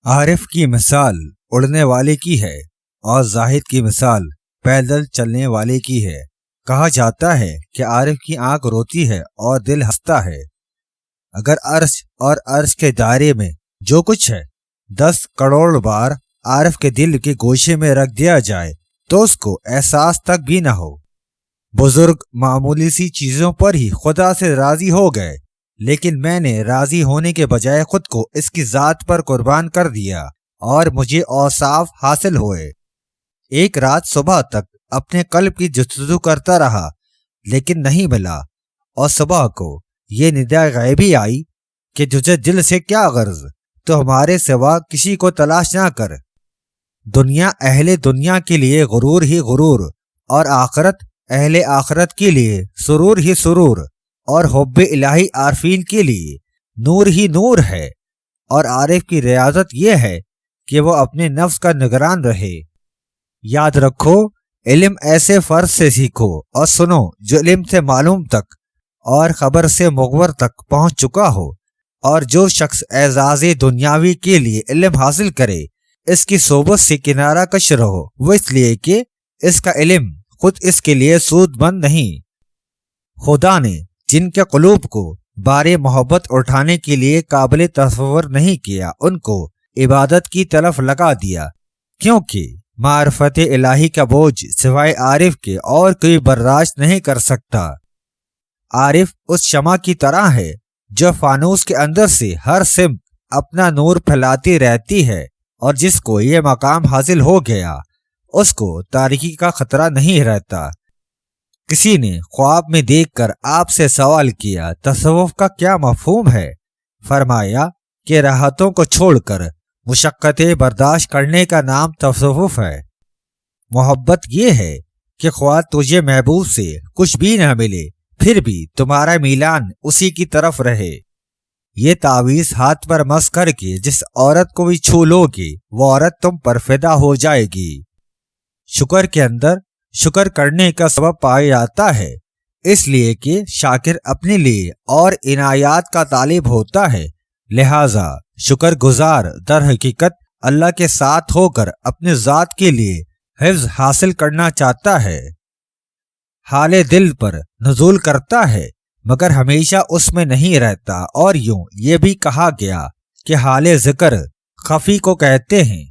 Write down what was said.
عارف کی مثال اڑنے والے کی ہے اور زاہد کی مثال پیدل چلنے والے کی ہے۔ کہا جاتا ہے کہ عارف کی آنکھ روتی ہے اور دل ہنستا ہے۔ اگر عرش اور عرش کے دائرے میں جو کچھ ہے 10 کروڑ بار عارف کے دل کے گوشے میں رکھ دیا جائے تو اس کو احساس تک بھی نہ ہو۔ بزرگ معمولی سی چیزوں پر ہی خدا سے راضی ہو گئے، لیکن میں نے راضی ہونے کے بجائے خود کو اس کی ذات پر قربان کر دیا اور مجھے اوصاف حاصل ہوئے۔ ایک رات صبح تک اپنے قلب کی جستجو کرتا رہا لیکن نہیں ملا، اور صبح کو یہ ندا غیبی آئی کہ تجھے دل سے کیا غرض، تو ہمارے سوا کسی کو تلاش نہ کر۔ دنیا اہل دنیا کے لیے غرور ہی غرور، اور آخرت اہل آخرت کے لیے سرور ہی سرور، اور حب الہی عارفین کے لیے نور ہی نور ہے۔ اور عارف کی ریاضت یہ ہے کہ وہ اپنے نفس کا نگران رہے۔ یاد رکھو، علم ایسے فرض سے سیکھو اور سنو جو علم سے معلوم تک اور خبر سے مغور تک پہنچ چکا ہو۔ اور جو شخص اعزاز دنیاوی کے لیے علم حاصل کرے، اس کی صحبت سے کنارہ کش رہو، وہ اس لیے کہ اس کا علم خود اس کے لیے سود مند نہیں۔ خدا نے جن کے قلوب کو بار محبت اٹھانے کے لیے قابل تصور نہیں کیا، ان کو عبادت کی طرف لگا دیا، کیونکہ معرفت الہی کا بوجھ سوائے عارف کے اور کوئی برداشت نہیں کر سکتا۔ عارف اس شمع کی طرح ہے جو فانوس کے اندر سے ہر سمت اپنا نور پھیلاتی رہتی ہے، اور جس کو یہ مقام حاصل ہو گیا اس کو تاریکی کا خطرہ نہیں رہتا۔ کسی نے خواب میں دیکھ کر آپ سے سوال کیا، تصوف کا کیا مفہوم ہے؟ فرمایا کہ راحتوں کو چھوڑ کر مشقتیں برداشت کرنے کا نام تصوف ہے۔ محبت یہ ہے کہ خواہ تجھے محبوب سے کچھ بھی نہ ملے، پھر بھی تمہارا میلان اسی کی طرف رہے۔ یہ تعویذ ہاتھ پر مس کر کے جس عورت کو بھی چھو لو گے، وہ عورت تم پر فدا ہو جائے گی۔ شکر کے اندر شکر کرنے کا سبب پایا جاتا ہے، اس لیے کہ شاکر اپنے لیے اور عنایات کا طالب ہوتا ہے، لہذا شکر گزار در حقیقت اللہ کے ساتھ ہو کر اپنے ذات کے لیے حفظ حاصل کرنا چاہتا ہے۔ حال دل پر نزول کرتا ہے مگر ہمیشہ اس میں نہیں رہتا، اور یوں یہ بھی کہا گیا کہ حال ذکر خفی کو کہتے ہیں۔